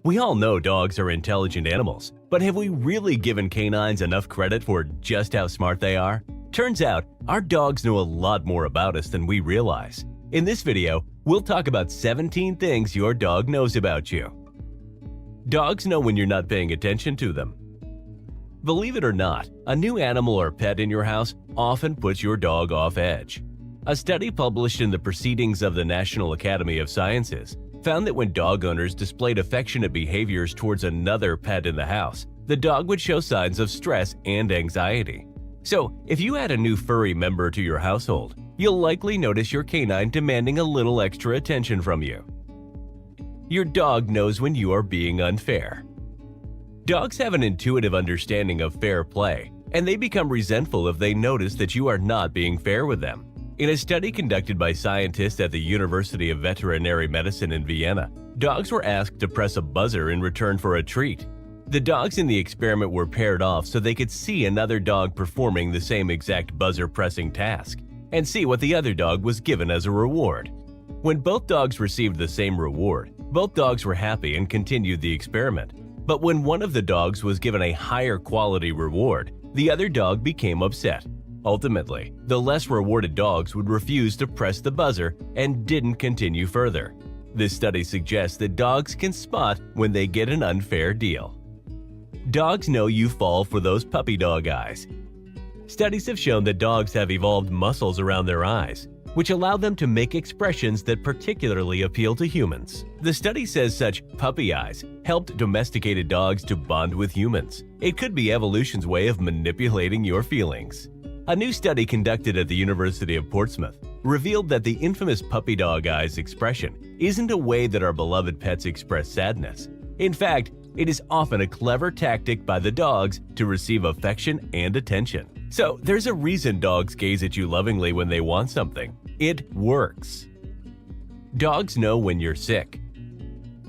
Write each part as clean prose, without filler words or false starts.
We all know dogs are intelligent animals, but have we really given canines enough credit for just how smart they are? Turns out, our dogs know a lot more about us than we realize. In this video, we'll talk about 17 things your dog knows about you. Dogs know when you're not paying attention to them. Believe it or not, a new animal or pet in your house often puts your dog off edge. A study published in the Proceedings of the National Academy of Sciences found that when dog owners displayed affectionate behaviors towards another pet in the house, the dog would show signs of stress and anxiety. So, if you add a new furry member to your household, you'll likely notice your canine demanding a little extra attention from you. Your dog knows when you are being unfair. Dogs have an intuitive understanding of fair play, and they become resentful if they notice that you are not being fair with them. In a study conducted by scientists at the University of Veterinary Medicine in Vienna, dogs were asked to press a buzzer in return for a treat. The dogs in the experiment were paired off so they could see another dog performing the same exact buzzer-pressing task and see what the other dog was given as a reward. When both dogs received the same reward, both dogs were happy and continued the experiment. But when one of the dogs was given a higher quality reward, the other dog became upset. Ultimately, the less rewarded dogs would refuse to press the buzzer and didn't continue further. This study suggests that dogs can spot when they get an unfair deal. Dogs know you fall for those puppy dog eyes. Studies have shown that dogs have evolved muscles around their eyes, which allow them to make expressions that particularly appeal to humans. The study says such puppy eyes helped domesticated dogs to bond with humans. It could be evolution's way of manipulating your feelings. A new study conducted at the University of Portsmouth revealed that the infamous puppy dog eyes expression isn't a way that our beloved pets express sadness. In fact, it is often a clever tactic by the dogs to receive affection and attention. So there's a reason dogs gaze at you lovingly when they want something. It works. Dogs know when you're sick.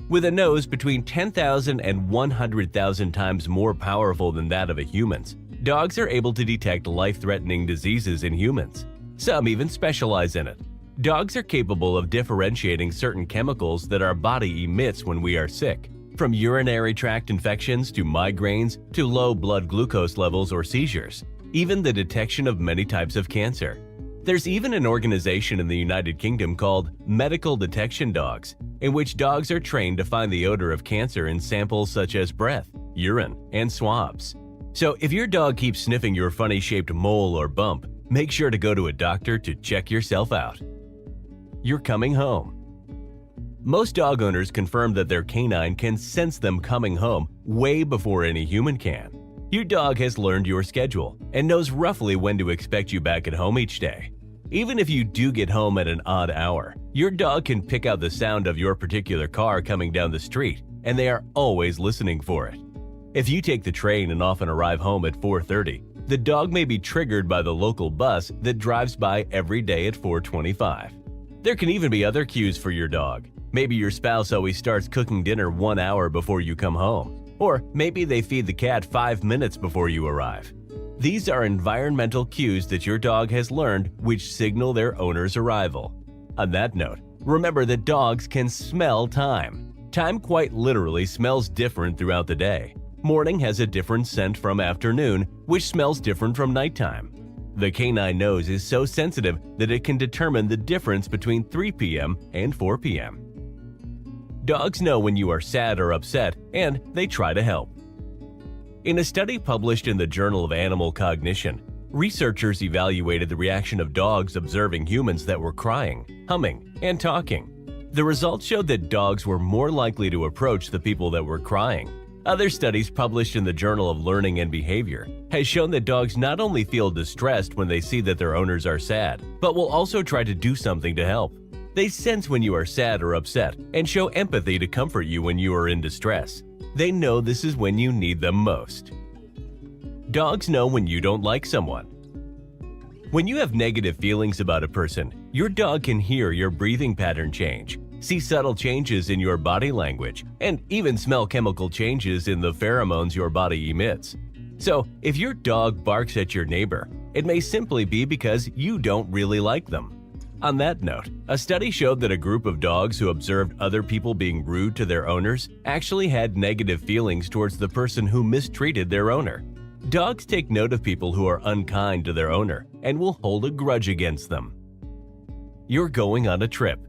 With a nose between 10,000 and 100,000 times more powerful than that of a human's, dogs are able to detect life-threatening diseases in humans. Some even specialize in it. Dogs are capable of differentiating certain chemicals that our body emits when we are sick, from urinary tract infections to migraines to low blood glucose levels or seizures, even the detection of many types of cancer. There's even an organization in the United Kingdom called Medical Detection Dogs, in which dogs are trained to find the odor of cancer in samples such as breath, urine, and swabs. So if your dog keeps sniffing your funny-shaped mole or bump, make sure to go to a doctor to check yourself out. You're coming home. Most dog owners confirm that their canine can sense them coming home way before any human can. Your dog has learned your schedule and knows roughly when to expect you back at home each day. Even if you do get home at an odd hour, your dog can pick out the sound of your particular car coming down the street, and they are always listening for it. If you take the train and often arrive home at 4:30, the dog may be triggered by the local bus that drives by every day at 4:25. There can even be other cues for your dog. Maybe your spouse always starts cooking dinner 1 hour before you come home. Or maybe they feed the cat 5 minutes before you arrive. These are environmental cues that your dog has learned which signal their owner's arrival. On that note, remember that dogs can smell time. Time quite literally smells different throughout the day. Morning has a different scent from afternoon, which smells different from nighttime. The canine nose is so sensitive that it can determine the difference between 3 p.m. and 4 p.m. Dogs know when you are sad or upset, and they try to help. In a study published in the Journal of Animal Cognition, researchers evaluated the reaction of dogs observing humans that were crying, humming, and talking. The results showed that dogs were more likely to approach the people that were crying. Other studies published in the Journal of Learning and Behavior has shown that dogs not only feel distressed when they see that their owners are sad, but will also try to do something to help. They sense when you are sad or upset and show empathy to comfort you when you are in distress. They know this is when you need them most. Dogs know when you don't like someone. When you have negative feelings about a person, your dog can hear your breathing pattern change, see subtle changes in your body language, and even smell chemical changes in the pheromones your body emits. So, if your dog barks at your neighbor, it may simply be because you don't really like them. On that note, a study showed that a group of dogs who observed other people being rude to their owners actually had negative feelings towards the person who mistreated their owner. Dogs take note of people who are unkind to their owner and will hold a grudge against them. You're going on a trip.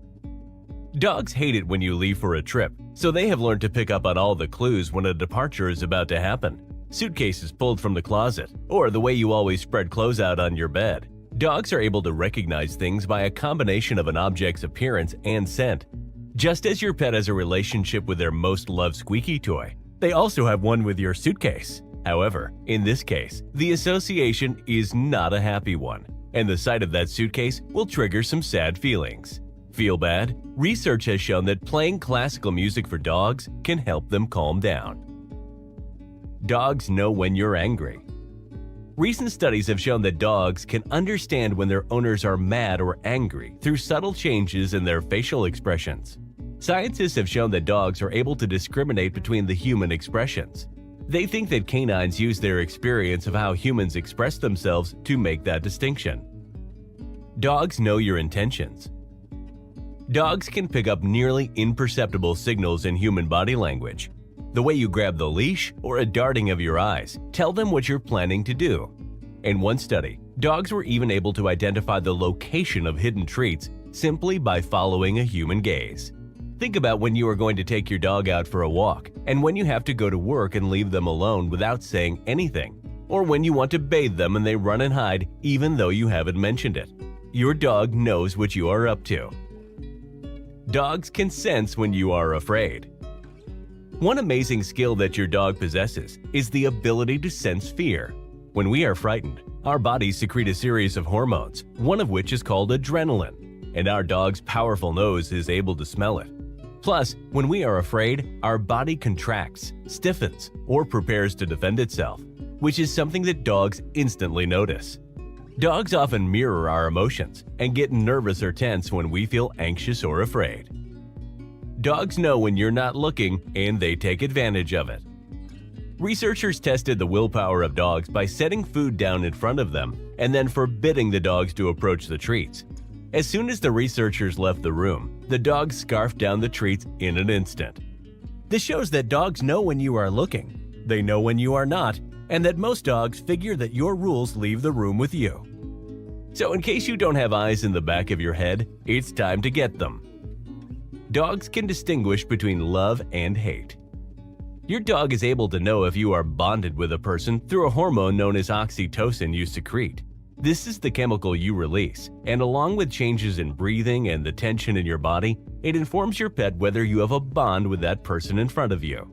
Dogs hate it when you leave for a trip, so they have learned to pick up on all the clues when a departure is about to happen. Suitcases pulled from the closet, or the way you always spread clothes out on your bed. Dogs are able to recognize things by a combination of an object's appearance and scent. Just as your pet has a relationship with their most loved squeaky toy, they also have one with your suitcase. However, in this case, the association is not a happy one, and the sight of that suitcase will trigger some sad feelings. Feel bad? Research has shown that playing classical music for dogs can help them calm down. Dogs know when you're angry. Recent studies have shown that dogs can understand when their owners are mad or angry through subtle changes in their facial expressions. Scientists have shown that dogs are able to discriminate between the human expressions. They think that canines use their experience of how humans express themselves to make that distinction. Dogs know your intentions. Dogs can pick up nearly imperceptible signals in human body language. The way you grab the leash or a darting of your eyes tell them what you're planning to do. In one study, dogs were even able to identify the location of hidden treats simply by following a human gaze. Think about when you are going to take your dog out for a walk, and when you have to go to work and leave them alone without saying anything, or when you want to bathe them and they run and hide even though you haven't mentioned it. Your dog knows what you are up to. Dogs can sense when you are afraid. One amazing skill that your dog possesses is the ability to sense fear. When we are frightened, our bodies secrete a series of hormones, one of which is called adrenaline, and our dog's powerful nose is able to smell it. Plus, when we are afraid, our body contracts, stiffens, or prepares to defend itself, which is something that dogs instantly notice. Dogs often mirror our emotions and get nervous or tense when we feel anxious or afraid. Dogs know when you're not looking, and they take advantage of it. Researchers tested the willpower of dogs by setting food down in front of them and then forbidding the dogs to approach the treats. As soon as the researchers left the room, the dogs scarfed down the treats in an instant. This shows that dogs know when you are looking, they know when you are not, and that most dogs figure that your rules leave the room with you. So in case you don't have eyes in the back of your head, it's time to get them. Dogs can distinguish between love and hate. Your dog is able to know if you are bonded with a person through a hormone known as oxytocin you secrete. This is the chemical you release, and along with changes in breathing and the tension in your body, it informs your pet whether you have a bond with that person in front of you.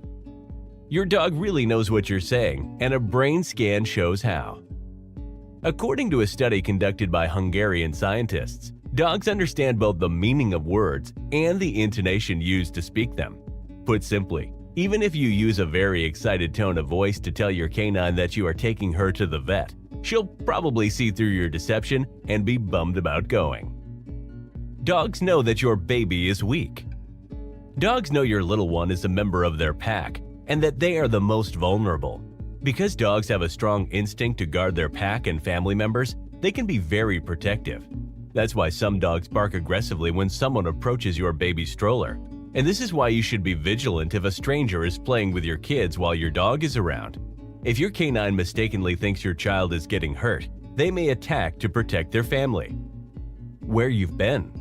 Your dog really knows what you're saying, and a brain scan shows how. According to a study conducted by Hungarian scientists, dogs understand both the meaning of words and the intonation used to speak them. Put simply, even if you use a very excited tone of voice to tell your canine that you are taking her to the vet, she'll probably see through your deception and be bummed about going. Dogs know that your baby is weak. Dogs know your little one is a member of their pack and that they are the most vulnerable. Because dogs have a strong instinct to guard their pack and family members, they can be very protective. That's why some dogs bark aggressively when someone approaches your baby stroller. And this is why you should be vigilant if a stranger is playing with your kids while your dog is around. If your canine mistakenly thinks your child is getting hurt, they may attack to protect their family. Where you've been.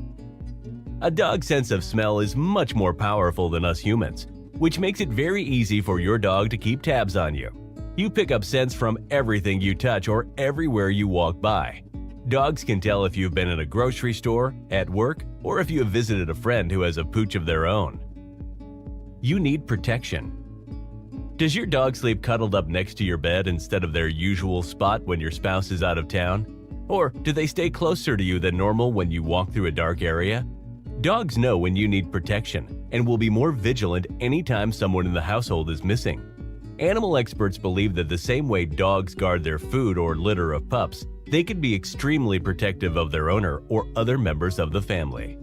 A dog's sense of smell is much more powerful than us humans, which makes it very easy for your dog to keep tabs on you. You pick up scents from everything you touch or everywhere you walk by. Dogs can tell if you've been in a grocery store, at work, or if you have visited a friend who has a pooch of their own. You need protection. Does your dog sleep cuddled up next to your bed instead of their usual spot when your spouse is out of town? Or do they stay closer to you than normal when you walk through a dark area? Dogs know when you need protection and will be more vigilant anytime someone in the household is missing. Animal experts believe that the same way dogs guard their food or litter of pups, they can be extremely protective of their owner or other members of the family.